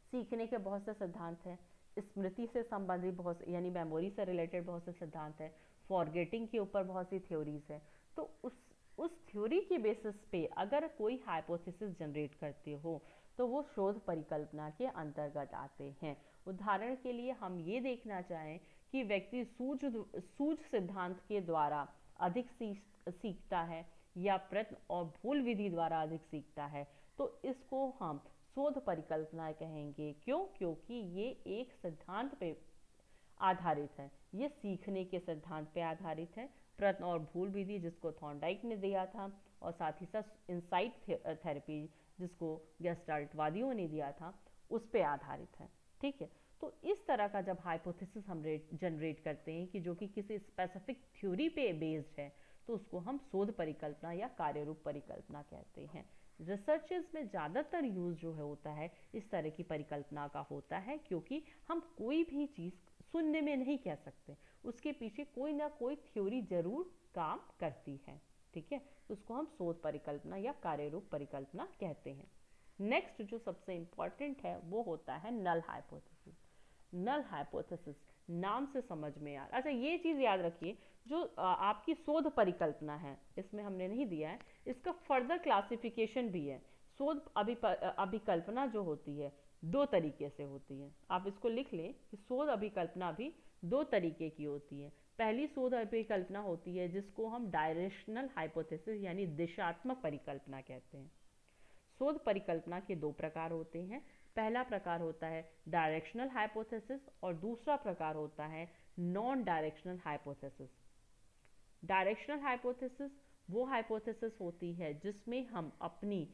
सीखने के बहुत से सिद्धांत हैं, स्मृति से संबंधित बहुत से, यानी मेमोरी से रिलेटेड बहुत से सिद्धांत हैं, फॉरगेटिंग के ऊपर बहुत सी थ्योरीज है। तो उस थ्योरी के बेसिस पे अगर कोई हाइपोथेसिस जनरेट करते हो तो वो शोध परिकल्पना के अंतर्गत आते हैं। उदाहरण के लिए हम ये देखना चाहें कि व्यक्ति सूझ सिद्धांत के द्वारा अधिक सीखता है या प्रश्न और भूल विधि द्वारा अधिक सीखता है, तो इसको हम शोध परिकल्पना कहेंगे। क्यों? क्योंकि ये एक सिद्धांत पे आधारित है, ये सीखने के सिद्धांत पे आधारित है, प्रश्न और भूल विधि जिसको थॉर्नडाइक ने दिया था, और साथ ही साथ इंसाइट थेरेपी जिसको गेस्टाल्टवादियों ने दिया था, उस पे आधारित है। ठीक है, तो इस तरह का जब हाइपोथेसिस हम जनरेट करते हैं कि जो कि किसी स्पेसिफिक थ्योरी पे बेस्ड है, तो उसको हम शोध परिकल्पना या कार्य रूप परिकल्पना कहते हैं। रिसर्चेस में ज़्यादातर यूज जो है होता है इस तरह की परिकल्पना का होता है, क्योंकि हम कोई भी चीज़ शून्य में नहीं कह सकते, उसके पीछे कोई ना कोई थ्योरी जरूर काम करती है। ठीक है, तो उसको हम शोध परिकल्पना या कार्य रूप परिकल्पना कहते हैं। नेक्स्ट जो सबसे इंपॉर्टेंट है वो होता है नल हाइपोथेसिस। नल हाइपोथेसिस नाम से समझ में आ, अच्छा ये चीज़ याद रखिए, जो आपकी शोध परिकल्पना है इसमें हमने नहीं दिया है, इसका फर्दर क्लासिफिकेशन भी है। शोध अभिकल्पना जो होती है दो तरीके से होती है, आप इसको लिख लें कि शोध अभिकल्पना भी दो तरीके की होती है। पहली शोध अभिकल्पना होती है जिसको हम डायरेक्शनल हाइपोथेसिस यानी दिशात्मक परिकल्पना कहते हैं। शोध परिकल्पना के दो प्रकार होते हैं, पहला प्रकार होता है डायरेक्शनल हाइपोथेसिस और दूसरा प्रकार होता है non directional hypothesis. Directional hypothesis वो हाइपोथेसिस होती है जिसमें हम अपनी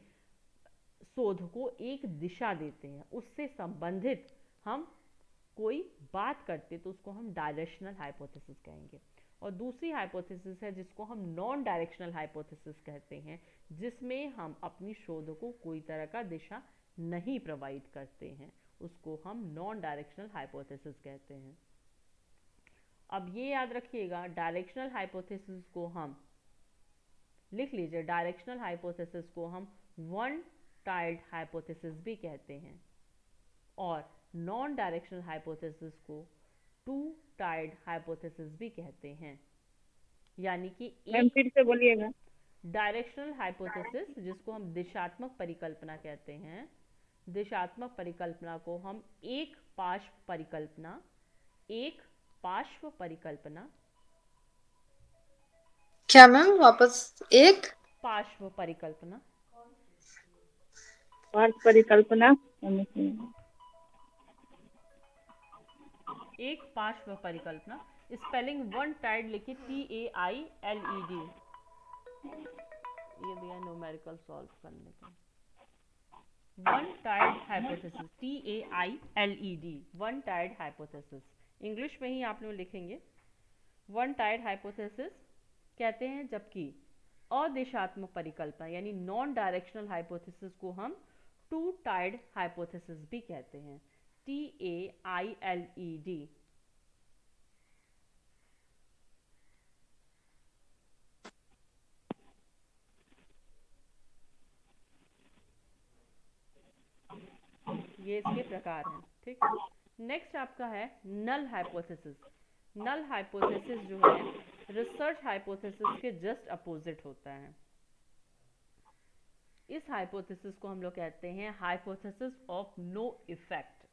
शोध को एक दिशा देते हैं, उससे संबंधित हम कोई बात करते तो उसको हम डायरेक्शनल हाइपोथेसिस कहेंगे। और दूसरी हाइपोथेसिस है जिसको हम नॉन डायरेक्शनल हाइपोथेसिस कहते हैं, जिसमें हम अपनी शोध को कोई तरह का दिशा नहीं प्रोवाइड करते हैं, उसको हम नॉन डायरेक्शनल हाइपोथेसिस कहते हैं। अब ये याद रखिएगा, डायरेक्शनल हाइपोथेसिस को हम लिख लीजिए, डायरेक्शनल हाइपोथेसिस को हम वन टाइल्ड हाइपोथेसिस भी कहते हैं और नॉन डायरेक्शनल हाइपोथेसिस को टू टाइल्ड हाइपोथेसिस भी कहते हैं। यानी कि मैम एक फिर से बोलिएगा। डायरेक्शनल हाइपोथेसिस, जिसको हम दिशात्मक परिकल्पना कहते हैं, दिशात्मक परिकल्पना को हम एक पार्श्व परिकल्पना, एक पार्श्व परिकल्पना, क्या मैम वापस? एक पार्श्व परिकल्पना, और परिकल्पना। एक पार्श्व परिकल्पना, स्पेलिंग वन टाइड लिखिए, TAILED, ये दिया न्यूमेरिकल सॉल्व करने का। One tired hypothesis, TAILED, one tired hypothesis, English में ही आप लोग लिखेंगे। वन टायर्ड हाइपोथेसिस कहते हैं, जबकि अदिशात्मक परिकल्पना यानी नॉन डायरेक्शनल हाइपोथेसिस को हम टू टायर्ड हाइपोथेसिस भी कहते हैं, TAILED। ये इसके प्रकार हैं, ठीक। नेक्स्ट आपका है नल हाइपोथेसिस। नल हाइपोथेसिस जो है रिसर्च हाइपोथेसिस के जस्ट अपोजिट होता है। इस हाइपोथेसिस को हम लोग कहते हैं hypothesis of no effect.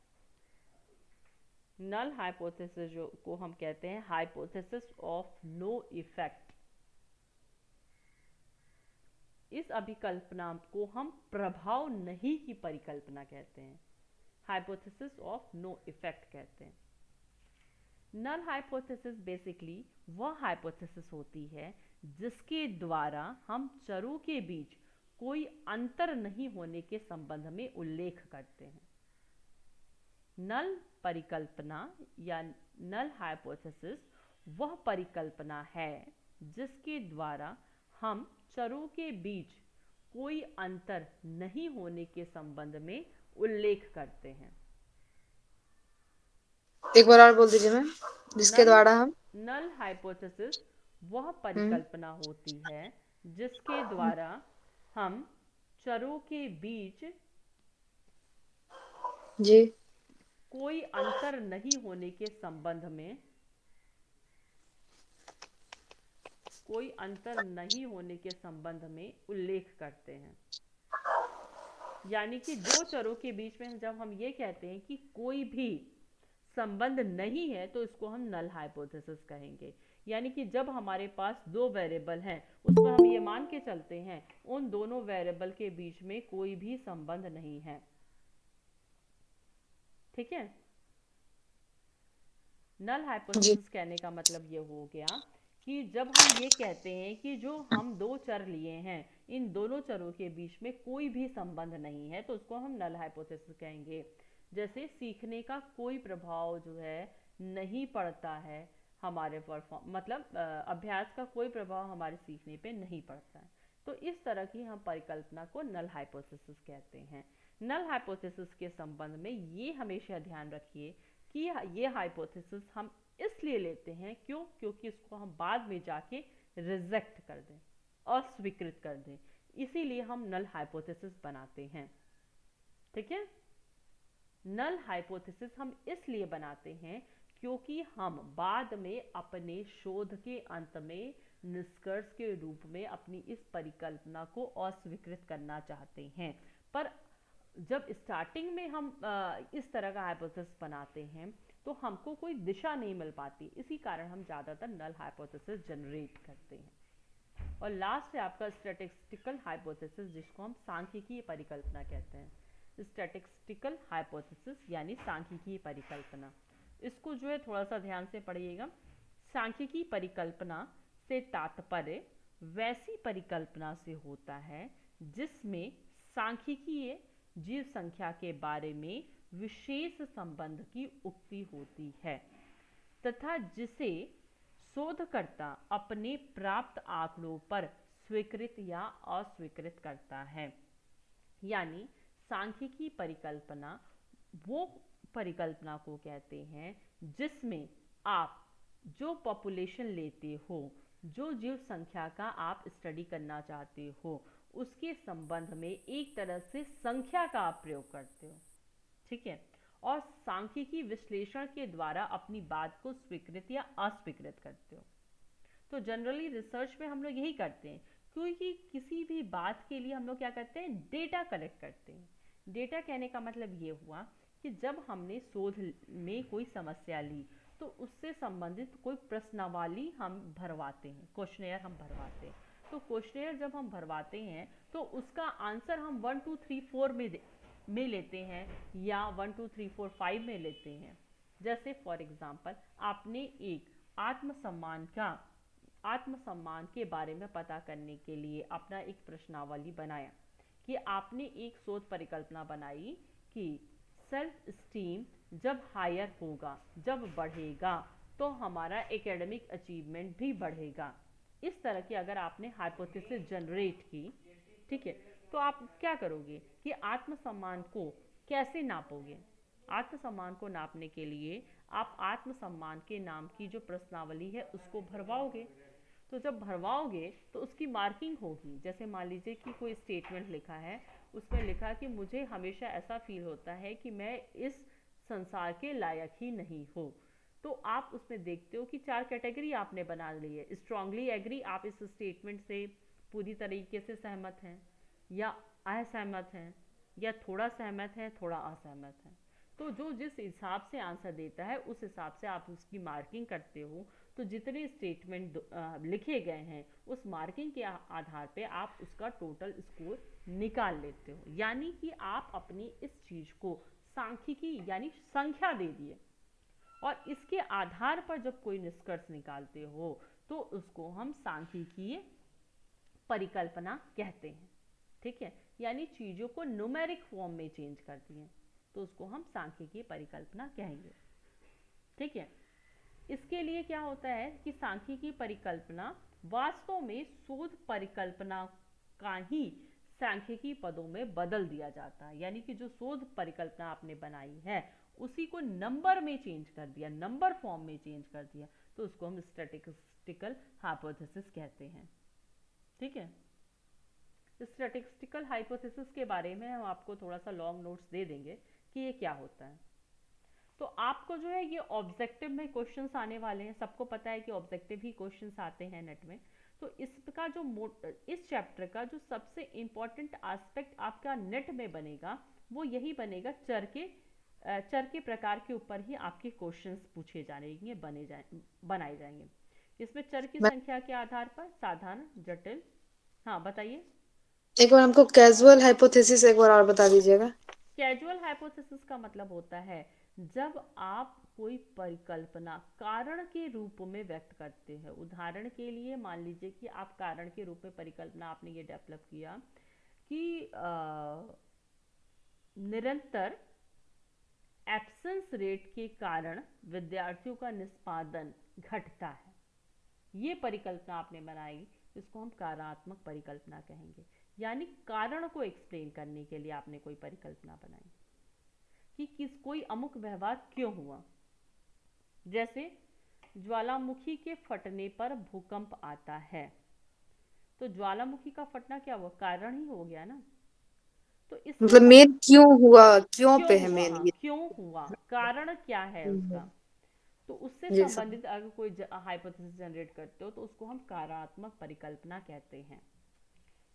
Null hypothesis जो को हम कहते हैं हाइपोथेसिस ऑफ नो इफेक्ट। इस अभिकल्पना को हम प्रभाव नहीं की परिकल्पना कहते हैं, हाइपोथेसिस ऑफ नो इफेक्ट कहते हैं। नल हाइपोथेसिस बेसिकली वह हाइपोथेसिस होती है जिसके द्वारा हम चरों के बीच कोई अंतर नहीं होने के संबंध में उल्लेख करते हैं। नल परिकल्पना या नल हाइपोथेसिस वह परिकल्पना है जिसके द्वारा हम चरों के बीच कोई अंतर नहीं होने के संबंध में उल्लेख करते हैं। एक बार और बोल दीजिए मैम, जिसके नल द्वारा हम। नल हाइपोथेसिस वह हम्म। परिकल्पना होती है जिसके द्वारा हम चरों के बीच जी। कोई अंतर नहीं होने के संबंध में, कोई अंतर नहीं होने के संबंध में उल्लेख करते हैं। यानी कि दो चरों के बीच में जब हम ये कहते हैं कि कोई भी संबंध नहीं है तो इसको हम नल हाइपोथेसिस कहेंगे। यानी कि जब हमारे पास दो वेरिएबल हैं उसमें हम ये मान के चलते हैं उन दोनों वेरिएबल के बीच में कोई भी संबंध नहीं है, ठीक है। नल जी। हाइपोथेसिस कहने का मतलब ये हो गया कि जब हम ये कहते हैं कि जो हम दो चर लिए हैं इन दोनों चरों के बीच में कोई भी संबंध नहीं है तो उसको हम नल हाइपोथेसिस कहेंगे। जैसे सीखने का कोई प्रभाव जो है नहीं पड़ता है हमारे परफॉर्म, मतलब अभ्यास का कोई प्रभाव हमारे सीखने पे नहीं पड़ता है, तो इस तरह की हम परिकल्पना को नल हाइपोथेसिस कहते हैं। नल हाइपोथेसिस के संबंध में ये हमेशा ध्यान रखिए कि ये हाइपोथेसिस हम इसलिए लेते हैं क्योंकि इसको हम बाद में जाके रिजेक्ट कर दें, अस्वीकृत कर दें, इसीलिए हम नल हाइपोथेसिस बनाते हैं, ठीक है। नल हाइपोथेसिस हम इसलिए बनाते हैं क्योंकि हम बाद में अपने शोध के अंत में निष्कर्ष के रूप में अपनी इस परिकल्पना को अस्वीकृत करना चाहते हैं। पर जब स्टार्टिंग में हम इस तरह का हाइपोथेसिस बनाते हैं तो हमको कोई दिशा नहीं मिल पाती, इसी कारण हम ज़्यादातर नल हाइपोथेसिस जनरेट करते हैं। और लास्ट है आपका स्टैटिस्टिकल हाइपोथेसिस, जिसको हम सांख्यिकीय परिकल्पना कहते हैं। स्टैटिस्टिकल हाइपोथेसिस यानी सांख्यिकीय परिकल्पना, इसको जो है थोड़ा सा ध्यान से पढ़िएगा। सांख्यिकीय परिकल्पना से तात्पर्य वैसी परिकल्पना से होता है जिसमें सांख्यिकीय जीव संख्या के बारे में विशेष संबंध की उक्ति होती है तथा जिसे शोधकर्ता अपने प्राप्त आंकड़ों पर स्वीकृत या अस्वीकृत करता है। यानी सांख्यिकी परिकल्पना वो परिकल्पना को कहते हैं जिसमें आप जो पॉपुलेशन लेते हो, जो जीव संख्या का आप स्टडी करना चाहते हो, उसके संबंध में एक तरह से संख्या का आप प्रयोग करते हो, ठीक है। और सांख्यिकी विश्लेषण के द्वारा अपनी बात को स्वीकृत या अस्वीकृत करते हो। तो जनरली रिसर्च में हम लोग यही करते हैं, क्योंकि किसी भी बात के लिए हम लोग क्या करते हैं, डेटा कलेक्ट करते हैं। डेटा कहने का मतलब ये हुआ कि जब हमने शोध में कोई समस्या ली तो उससे संबंधित कोई प्रश्नावली हम भरवाते हैं, क्वेश्चनेयर हम भरवाते हैं। तो क्वेश्चनेयर जब हम भरवाते हैं तो उसका आंसर हम 1 2 3 4 में लेते हैं या 1 2 3 4 5 में लेते हैं। जैसे फॉर एग्जांपल आपने एक आत्मसम्मान के बारे में पता करने के लिए अपना एक प्रश्नावली बनाया, कि आपने एक शोध परिकल्पना बनाई कि सेल्फ स्टीम जब हायर होगा, जब बढ़ेगा, तो हमारा एकेडमिक अचीवमेंट भी बढ़ेगा। इस तरह की अगर आपने हाइपोथेसिस जनरेट की, ठीक है, तो आप क्या करोगे कि आत्मसम्मान को कैसे नापोगे। आत्मसम्मान को नापने के लिए आप आत्मसम्मान के नाम की जो प्रश्नावली है उसको भरवाओगे। तो जब भरवाओगे तो उसकी मार्किंग होगी। जैसे मान लीजिए कि कोई स्टेटमेंट लिखा है, उसमें लिखा कि मुझे हमेशा ऐसा फील होता है कि मैं इस संसार के लायक ही नहीं हो। तो आप उसमें देखते हो कि 4 कैटेगरी आपने बना ली है। स्ट्रांगली एग्री, आप इस स्टेटमेंट से पूरी तरीके से सहमत हैं, या असहमत हैं, या थोड़ा सहमत हैं, थोड़ा असहमत हैं। तो जो जिस हिसाब से आंसर देता है उस हिसाब से आप उसकी मार्किंग करते हो। तो जितने स्टेटमेंट लिखे गए हैं उस मार्किंग के आधार पे आप उसका टोटल स्कोर निकाल लेते हो। यानी कि आप अपनी इस चीज को सांख्यिकी यानी संख्या दे दिए, और इसके आधार पर जब कोई निष्कर्ष निकालते हो तो उसको हम सांख्यिकीय परिकल्पना कहते हैं। ठीक है, यानी चीजों को न्यूमेरिक फॉर्म में चेंज कर दिए तो उसको हम सांख्यिकीय परिकल्पना कहेंगे। ठीक है, इसके लिए क्या होता है कि सांख्यिकीय परिकल्पना वास्तव में शोध परिकल्पना का ही सांख्यिकीय पदों में बदल दिया जाता है। यानी कि जो शोध परिकल्पना आपने बनाई है उसी को नंबर में चेंज कर दिया, नंबर फॉर्म में चेंज कर दिया, तो उसको हम स्टैटिस्टिकल हाइपोथेसिस कहते हैं। ठीक है, स्टैटिस्टिकल हाइपोथेसिस के बारे में हम आपको थोड़ा सा लॉन्ग नोट्स दे देंगे कि ये क्या होता है। तो आपको जो है ये ऑब्जेक्टिव में क्वेश्चंस आने वाले हैं, सबको पता है कि ऑब्जेक्टिव ही क्वेश्चंस आते हैं नेट में। तो इसका जो इस चैप्टर का जो सबसे इम्पोर्टेंट एस्पेक्ट आपका नेट में बनेगा वो यही बनेगा, चर के प्रकार के ऊपर ही आपके क्वेश्चंस पूछे जाएंगे, बनाए जाएंगे। इसमें चर की मैं संख्या के आधार पर साधारण, जटिल। हाँ बताइए। एक बार हमको कैजुअल हाइपोथेसिस एक बार और बता दीजिएगा। कैजुअल हाइपोथेसिस का मतलब होता है जब आप कोई परिकल्पना कारण के रूप में व्यक्त करते हैं। उदाहरण के लिए मान लीजिए कि आप कारण के रूप में परिकल्पना आपने ये डेवलप किया कि निरंतर एब्सेंस रेट के कारण विद्यार्थियों का निष्पादन घटता है। ये परिकल्पना आपने बनाई, इसको हम कारात्मक परिकल्पना कहेंगे। यानी कारण को एक्सप्लेन करने के लिए आपने कोई परिकल्पना बनाई कि कोई अमुक व्यवहार क्यों हुआ। जैसे ज्वालामुखी के फटने पर भूकंप आता है, तो ज्वालामुखी का फटना क्या हुआ, कारण ही हो गया ना। तो इससे मतलब मेन क्यों हुआ, क्यों क्यों पे है हुआ, मेन हाँ ये। क्यों हुआ, कारण क्या है उसका। हम्म, तो उससे जी सर। संबंधित अगर कोई हाइपोथेसिस जनरेट करते हो तो उसको हम कारात्मक परिकल्पना कहते हैं।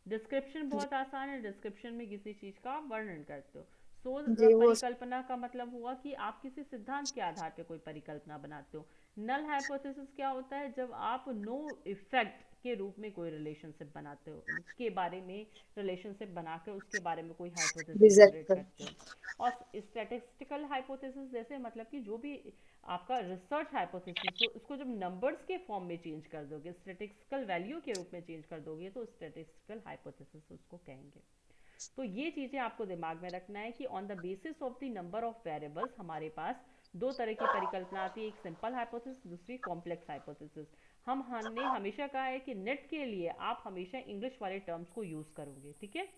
डिस्क्रिप्शन जी बहुत आसान है, डिस्क्रिप्शन में किसी चीज का वर्णन करते हो। शोध जी, वो परिकल्पना का मतलब हुआ कि आप किसी सिद्धांत के आधार पर कोई परिकल्पना बनाते हो। नल हाइपोथेसिस क्या होता है, जब आप नो इफेक्ट के रूप में कोई रिलेशनशिप बनाते हो, उसके बारे में रिलेशनशिप बनाकर उसके बारे में कोई हाइपोथेसिस रिजेक्ट जनरेट कर। करते हो। और स्टैटिस्टिकल हाइपोथेसिस जैसे मतलब कि जो भी आपका रिसर्च हाइपोथेसिस हो उसको जब नंबर्स के फॉर्म में चेंज कर दोगे, स्टैटिस्टिकल वैल्यू के रूप में चेंज कर दोगे, तो स्टैटिस्टिकल हाइपोथेसिस उसको कहेंगे। तो ये चीजें आपको दिमाग में रखना है कि on the basis of the number of variables हमारे पास दो तरह की परिकल्पना आती है, एक सिंपल हाइपोथेसिस, दूसरी कॉम्प्लेक्स हाइपोथेसिस। हमने हमेशा कहा है कि नेट के लिए आप हमेशा इंग्लिश वाले टर्म्स को यूज करोगे। ठीक है,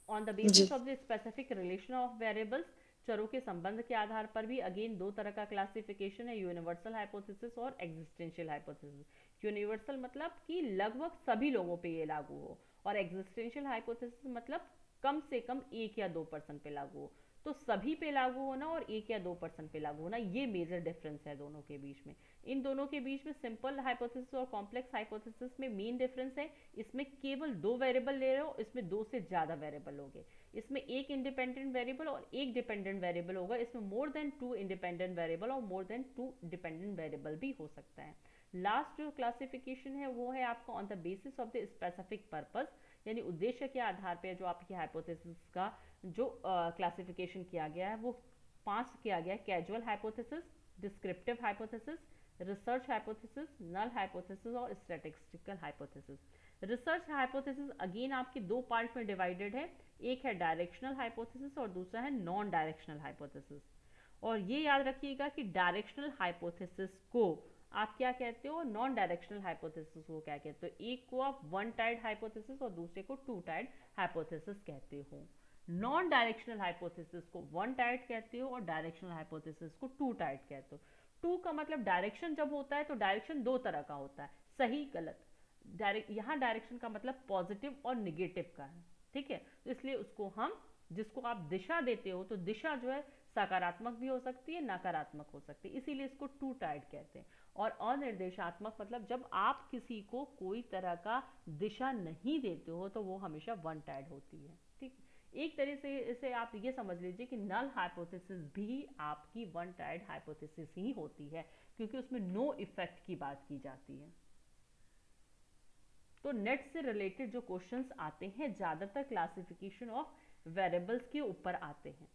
ऑन द जी basis of the specific relation of variables, चरों के संबंध के आधार पर भी अगेन दो तरह का क्लासिफिकेशन है, यूनिवर्सल हाइपोथेसिस और एग्जिस्टेंशियल हाइपोथेसिस। यूनिवर्सल मतलब कि लगभग सभी लोगों पे ये लागू हो, और एग्जिस्टेंशियल हाइपोथेसिस मतलब कम से कम 1 या 2% पे लागू हो। तो सभी पे लागू होना और 1 या 2% पे लागू होना, ये मेजर डिफरेंस है दोनों के बीच में। इन दोनों के बीच में सिंपल हाइपोथेसिस और कॉम्प्लेक्स हाइपोथेसिस में मेन डिफरेंस है, इसमें केवल 2 वेरिएबल ले रहे हो, इसमें 2 से ज़्यादा वेरिएबल होंगे। इसमें एक इंडिपेंडेंट वेरिएबल और एक डिपेंडेंट वेरिएबल होगा, इसमें मोर देन 2 इंडिपेंडेंट वेरिएबल और मोर देन 2 डिपेंडेंट वेरिएबल भी हो सकता है। लास्ट जो क्लासिफिकेशन है वो है आपका on the basis of the specific purpose, यानी उद्देश्य के आधार पर जो आपकी हाइपोथेसिस का जो क्लासिफिकेशन किया गया है वो 5 किया गया है: casual hypothesis, descriptive hypothesis, research hypothesis, null hypothesis और statistical hypothesis. Research hypothesis again आपके 2 पार्ट में डिवाइडेड है, एक है डायरेक्शनल हाइपोथेसिस और दूसरा है नॉन डायरेक्शनल हाइपोथेसिस। और ये याद रखिएगा कि डायरेक्शनल हाइपोथेसिस को आप क्या कहते हो, नॉन डायरेक्शनल हाइपोथेसिस को क्या कहते हो, एक को आप वन टाइड हाइपोथेसिस और दूसरे को टू टाइड हाइपोथेसिस कहते हो। नॉन डायरेक्शनल हाइपोथेसिस को वन टाइड कहते हो और डायरेक्शनल हाइपोथेसिस को टू टाइड कहते हो। टू का मतलब डायरेक्शन जब होता है तो डायरेक्शन 2 तरह का होता है, सही गलत। यहाँ डायरेक्शन का मतलब पॉजिटिव और निगेटिव का है, ठीक है। तो इसलिए उसको हम, जिसको आप दिशा देते हो तो दिशा जो है सकारात्मक भी हो सकती है, नकारात्मक हो सकती है, इसीलिए इसको टू टाइड कहते हैं। और अनिर्देशात्मक मतलब जब आप किसी को कोई तरह का दिशा नहीं देते हो तो वो हमेशा वन टाइड होती है, ठीक। एक तरह से इसे आप ये समझ लीजिए कि नल हाइपोथेसिस भी आपकी वन टाइड हाइपोथेसिस ही होती है, क्योंकि उसमें नो इफेक्ट की बात की जाती है। तो नेट से रिलेटेड जो क्वेश्चंस आते हैं ज्यादातर क्लासिफिकेशन ऑफ वेरिएबल्स के ऊपर आते हैं।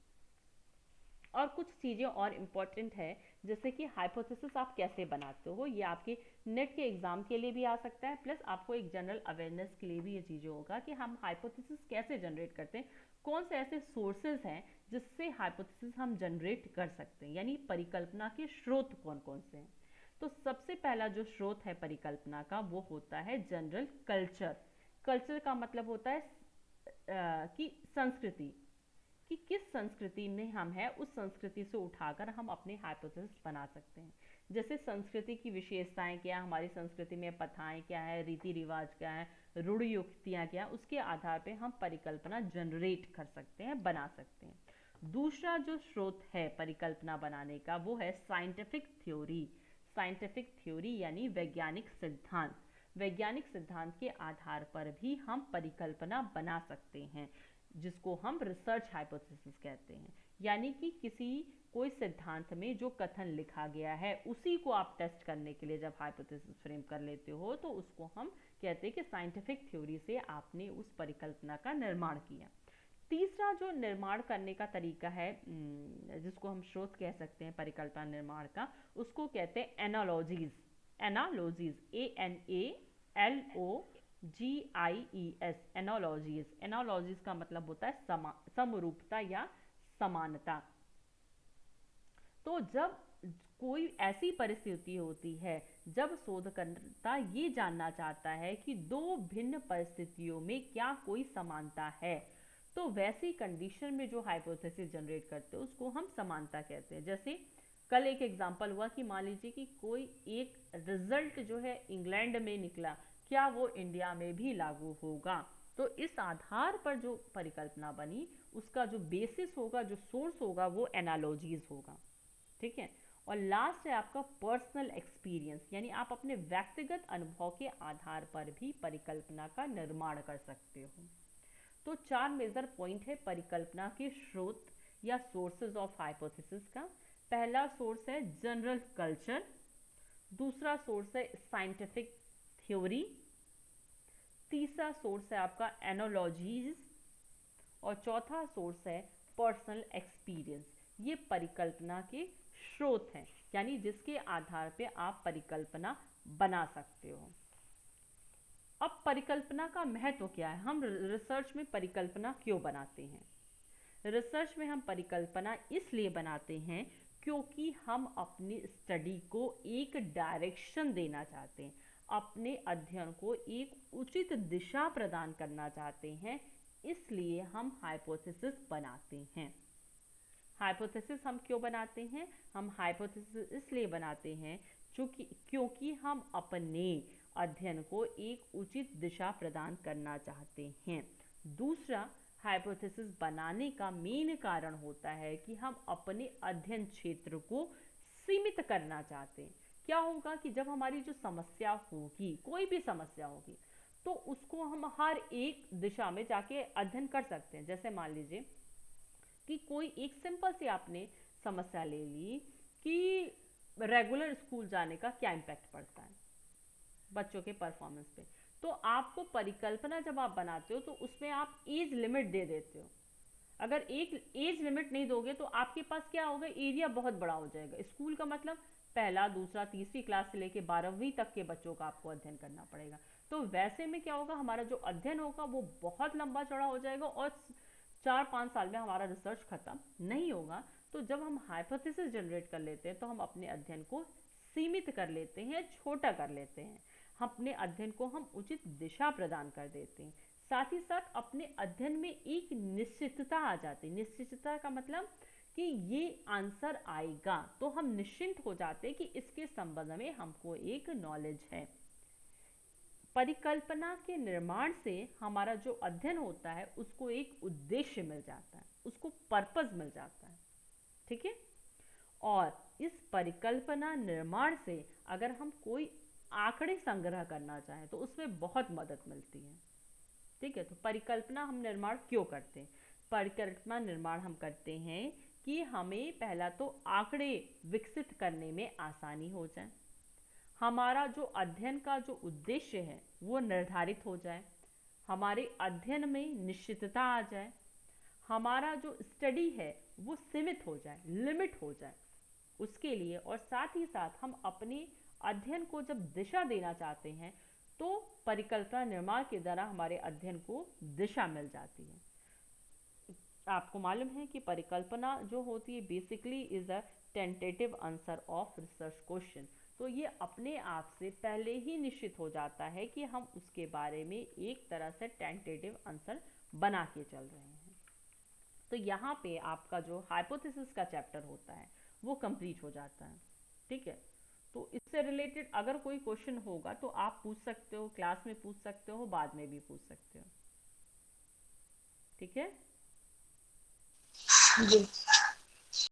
और कुछ चीजें और इम्पोर्टेंट है, जैसे कि हाइपोथेसिस आप कैसे बनाते हो, ये आपके नेट के एग्जाम के लिए भी आ सकता है, प्लस आपको एक जनरल अवेयरनेस के लिए भी ये चीजें होगा कि हम हाइपोथेसिस कैसे जनरेट करते हैं, कौन से ऐसे सोर्सेज हैं जिससे हाइपोथेसिस हम जनरेट कर सकते हैं, यानी परिकल्पना के स्रोत कौन कौन से हैं। तो सबसे पहला जो स्रोत है परिकल्पना का वो होता है जनरल कल्चर। कल्चर का मतलब होता है कि संस्कृति, कि किस संस्कृति में हम हैं उस संस्कृति से उठाकर हम अपने हाइपोथेसिस बना सकते हैं। जैसे संस्कृति की विशेषताएं क्या है, हमारी संस्कृति में प्रथाएं क्या है, रीति रिवाज क्या है, रूढ़ियुक्तियां क्या है, उसके आधार पे हम परिकल्पना जनरेट कर सकते हैं, बना सकते हैं। दूसरा जो स्रोत है परिकल्पना बनाने का वो है साइंटिफिक थ्योरी। साइंटिफिक थ्योरी यानी वैज्ञानिक सिद्धांत। वैज्ञानिक सिद्धांत के आधार पर भी हम परिकल्पना बना सकते हैं, जिसको हम रिसर्च हाइपोथेसिस कहते हैं। यानी कि किसी कोई सिद्धांत में जो कथन लिखा गया है उसी को आप टेस्ट करने के लिए जब हाइपोथेसिस फ्रेम कर लेते हो तो उसको हम कहते हैं कि साइंटिफिक थ्योरी से आपने उस परिकल्पना का निर्माण किया। तीसरा जो निर्माण करने का तरीका है, जिसको हम स्रोत कह सकते हैं परिकल्पना निर्माण का, उसको कहते हैं analogies. Analogies, ANALOGIES, analogies. Analogies का मतलब होता है समरूपता या समानता। तो जब कोई ऐसी परिस्थिति होती है जब शोधकर्ता ये जानना चाहता है कि दो भिन्न परिस्थितियों में क्या कोई समानता है, तो वैसी कंडीशन में जो हाइपोथेसिस जनरेट करते हैं उसको हम समानता कहते हैं। जैसे कल एक एग्जांपल हुआ कि मान लीजिए कि कोई एक रिजल्ट जो है इंग्लैंड में निकला, क्या वो इंडिया में भी लागू होगा। तो इस आधार पर जो परिकल्पना बनी उसका जो बेसिस होगा, जो सोर्स होगा, वो एनालॉजीज होगा, ठीक है। और लास्ट है आपका पर्सनल एक्सपीरियंस, यानी आप अपने व्यक्तिगत अनुभव के आधार पर भी परिकल्पना का निर्माण कर सकते हो। तो 4 मेजर पॉइंट है परिकल्पना के स्रोत या सोर्सेज ऑफ हाइपोथेसिस का। पहला सोर्स है जनरल कल्चर, दूसरा सोर्स है साइंटिफिक थ्योरी, तीसरा सोर्स है आपका एनालॉजीज और चौथा सोर्स है पर्सनल एक्सपीरियंस। ये परिकल्पना के स्रोत हैं, यानी जिसके आधार पे आप परिकल्पना बना सकते हो। अब परिकल्पना का महत्व क्या है, हम रिसर्च में परिकल्पना क्यों बनाते हैं। रिसर्च में हम परिकल्पना इसलिए बनाते हैं क्योंकि हम अपनी स्टडी को एक डायरेक्शन देना चाहते हैं, अपने अध्ययन को एक उचित दिशा प्रदान करना चाहते हैं, इसलिए हम हाइपोथेसिस बनाते हैं। हाइपोथेसिस हम क्यों बनाते हैं, हम हाइपोथेसिस इसलिए बनाते हैं क्योंकि हम अपने अध्ययन को एक उचित दिशा प्रदान करना चाहते हैं। दूसरा, हाइपोथेसिस बनाने का मेन कारण होता है कि हम अपने अध्ययन क्षेत्र को सीमित करना चाहते हैं। क्या होगा कि जब हमारी जो समस्या होगी, कोई भी समस्या होगी, तो उसको हम हर एक दिशा में जाके अध्ययन कर सकते हैं। जैसे मान लीजिए कि कोई एक सिंपल सी आपने समस्या ले ली कि रेगुलर स्कूल जाने का क्या इम्पैक्ट पड़ता है बच्चों के परफॉर्मेंस पे। तो आपको परिकल्पना जब आप बनाते हो तो उसमें आप एज लिमिट दे देते हो। अगर एक एज लिमिट नहीं दोगे तो आपके पास क्या होगा, एरिया बहुत बड़ा हो जाएगा। स्कूल का मतलब पहला, दूसरा, तीसरी क्लास से लेके 12वीं तक के बच्चों का आपको अध्ययन करना पड़ेगा। तो वैसे में क्या होगा, हमारा जो अध्ययन होगा वो बहुत लंबा चौड़ा हो जाएगा और 4-5 साल में हमारा रिसर्च खत्म नहीं होगा। तो जब हम हाइपोथेसिस जनरेट कर लेते हैं तो हम अपने अध्ययन को सीमित कर लेते हैं, छोटा कर लेते हैं। अपने अध्ययन को हम उचित दिशा प्रदान कर देते हैं। साथ ही साथ अपने अध्ययन में एक निश्चितता आ जाती है। निश्चितता का मतलब कि ये आंसर आएगा, तो हम निश्चिंत हो जाते हैं कि इसके संबंध में हमको एक नॉलेज है। परिकल्पना के निर्माण से हमारा जो अध्ययन होता है उसको एक उद्देश्य मिल जाता है, उसको पर्पस मिल जाता है। ठीक है। और इस परिकल्पना निर्माण से अगर हम कोई आंकड़े संग्रह करना चाहें तो उसमें बहुत मदद मिलती है। ठीक है। तो परिकल्पना हम निर्माण क्यों करते हैं? परिकल्पना निर्माण हम करते हैं कि हमें पहला तो आंकड़े विकसित करने में आसानी हो जाए, हमारा जो अध्ययन का जो उद्देश्य है वो निर्धारित हो जाए, हमारे अध्ययन में निश्चितता आ जाए, हमारा जो स्टडी है वो सीमित हो जाए, लिमिट हो जाए उसके लिए। और साथ ही साथ हम अपने अध्ययन को जब दिशा देना चाहते हैं तो परिकल्पना निर्माण के द्वारा हमारे अध्ययन को दिशा मिल जाती है। आपको मालूम है कि परिकल्पना जो होती है basically is a tentative answer of research question. तो ये अपने आप से पहले ही निश्चित हो जाता है कि हम उसके बारे में एक तरह से टेंटेटिव आंसर बना के चल रहे हैं। तो यहाँ पे आपका जो हाइपोथेसिस का चैप्टर होता है वो कंप्लीट हो जाता है। ठीक है। तो इससे रिलेटेड अगर कोई क्वेश्चन होगा तो आप पूछ सकते हो, क्लास में पूछ सकते हो, बाद में भी पूछ सकते हो। ठीक है। जी।